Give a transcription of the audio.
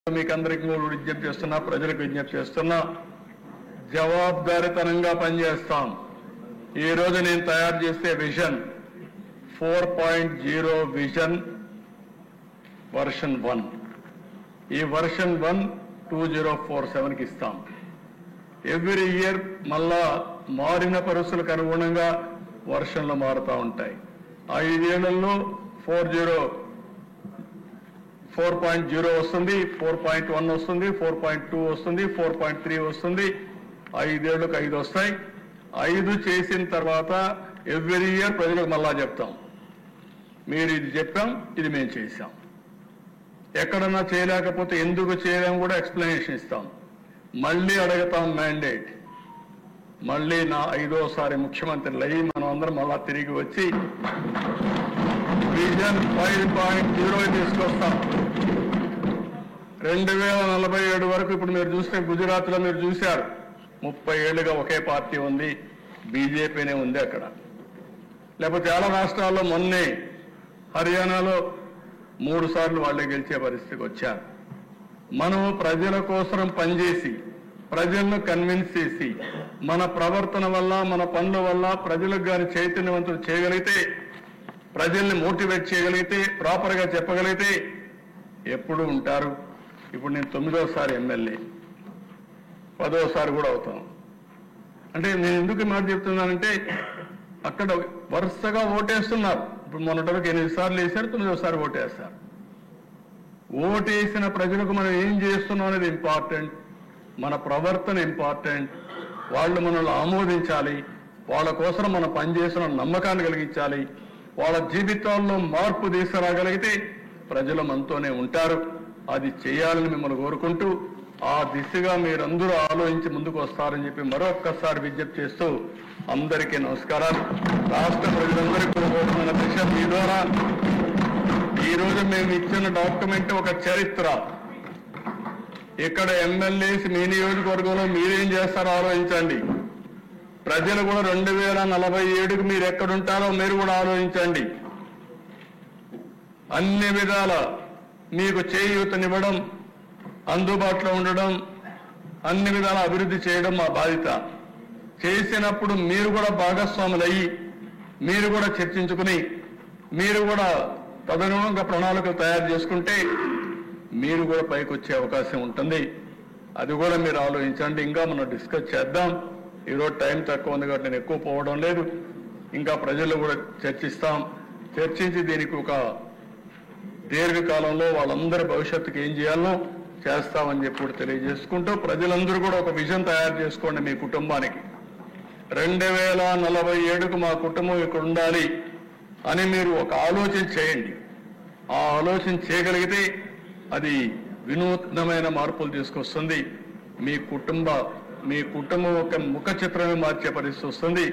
మీకందరికీ విజ్ఞప్తి చేస్తున్నా, ప్రజలకు విజ్ఞప్తి చేస్తున్నా, జవాబుదారీతనంగా పనిచేస్తాం. ఈ రోజు నేను తయారు చేసే విజన్ 4.0 విజన్ వర్షన్ 1. ఈ వర్షన్ 1 2047 కి ఇస్తాం. ఎవ్రీ ఇయర్ మళ్ళా మారిన పరిస్థితులకు అనుగుణంగా వర్షన్లు మారుతూ ఉంటాయి. 5 ఏళ్లలో 4.0 వస్తుంది, 4.1 వస్తుంది, 4.2 వస్తుంది, 4.3 వస్తుంది. 5 ఏళ్లకు 5 వస్తాయి. 5 చేసిన తర్వాత ఎవ్రీ ఇయర్ ప్రజలకు మళ్ళా చెప్తాం, మీరు ఇది చెప్పాం, ఇది మేము చేశాం. ఎక్కడన్నా చేయలేకపోతే ఎందుకు చేయలేం కూడా ఎక్స్ప్లెనేషన్ ఇస్తాం. మళ్ళీ అడుగుతాం మ్యాండేట్. మళ్ళీ నా 5వసారి ముఖ్యమంత్రులు అయ్యి మనం అందరం మళ్ళా తిరిగి వచ్చి విజన్ 5.0 తీసుకొస్తాం. 2047 వరకు ఇప్పుడు మీరు చూస్తే గుజరాత్లో మీరు చూశారు, 30 ఏళ్లుగా ఒకే పార్టీ ఉంది, బీజేపీనే ఉంది అక్కడ. లేకపోతే చాలా రాష్ట్రాల్లో మొన్నే హర్యానాలో 3 సార్లు వాళ్ళే గెలిచే పరిస్థితికి వచ్చారు. మనం ప్రజల కోసం పనిచేసి ప్రజలను కన్విన్స్ చేసి మన ప్రవర్తన వల్ల మన పనుల వల్ల ప్రజలకు కానీ చైతన్యవంతులు చేయగలిగితే, ప్రజల్ని మోటివేట్ చేయగలిగితే, ప్రాపర్గా చెప్పగలిగితే ఎప్పుడు ఉంటారు. ఇప్పుడు నేను 9వసారి ఎమ్మెల్యే, 10వసారి కూడా అవుతాను. అంటే నేను ఎందుకు మాట చెప్తున్నానంటే అక్కడ వరుసగా ఓటేస్తున్నారు. ఇప్పుడు మొన్నటి వరకు 8 సార్లు వేశారు, 9వసారి ఓటేస్తారు. ఓటేసిన ప్రజలకు మనం ఏం చేస్తున్నాం అనేది ఇంపార్టెంట్, మన ప్రవర్తన ఇంపార్టెంట్. వాళ్ళు మనల్ని ఆమోదించాలి, వాళ్ళ కోసం మనం పనిచేసిన నమ్మకాన్ని కలిగించాలి. వాళ్ళ జీవితాల్లో మార్పు తీసుకురాగలిగితే ప్రజలు మనతోనే ఉంటారు. అది చేయాలని మిమ్మల్ని కోరుకుంటూ ఆ దిశగా మీరందరూ ఆలోచించి ముందుకు వస్తారని చెప్పి మరొక్కసారి విజ్ఞప్తి చేస్తూ అందరికీ నమస్కారాలు. రాష్ట్ర ప్రజలందరికీ కోరుకుంటున్న దిశ మీ ద్వారా ఈ రోజు మేము ఇచ్చిన డాక్యుమెంట్ ఒక చరిత్ర. ఇక్కడ ఎమ్మెల్యేస్ మీ నియోజకవర్గంలో మీరేం చేస్తారో ఆలోచించండి. ప్రజలు కూడా 2047కి మీరు ఎక్కడుంటారో మీరు కూడా ఆలోచించండి. అన్ని విధాల మీకు చేయూతనివ్వడం, అందుబాటులో ఉండడం, అన్ని విధాల అభివృద్ధి చేయడం మా బాధ్యత. చేసినప్పుడు మీరు కూడా భాగస్వాములయ్యి మీరు కూడా చర్చించుకుని మీరు కూడా తదనుగుణంగా ప్రణాళికలు తయారు చేసుకుంటే మీరు కూడా పైకి వచ్చే అవకాశం ఉంటుంది. అది కూడా మీరు ఆలోచించండి. ఇంకా మనం డిస్కస్ చేద్దాం. ఈరోజు టైం తక్కువ ఉంది కాబట్టి నేను ఎక్కువ పోవడం లేదు. ఇంకా ప్రజలు కూడా చర్చిస్తాం. చర్చించి దీనికి ఒక దీర్ఘకాలంలో వాళ్ళందరి భవిష్యత్తుకి ఏం చేయాలో చేస్తామని చెప్పి కూడా తెలియజేసుకుంటూ ప్రజలందరూ కూడా ఒక విజన్ తయారు చేసుకోండి మీ కుటుంబానికి. 2047కు మా కుటుంబం ఇక్కడ ఉండాలి అని మీరు ఒక ఆలోచన చేయండి. ఆ ఆలోచన చేయగలిగితే అది వినూత్నమైన మార్పులు తీసుకొస్తుంది. మీ కుటుంబం ఒక ముఖ చిత్రమే మార్చే పరిస్థితి వస్తుంది.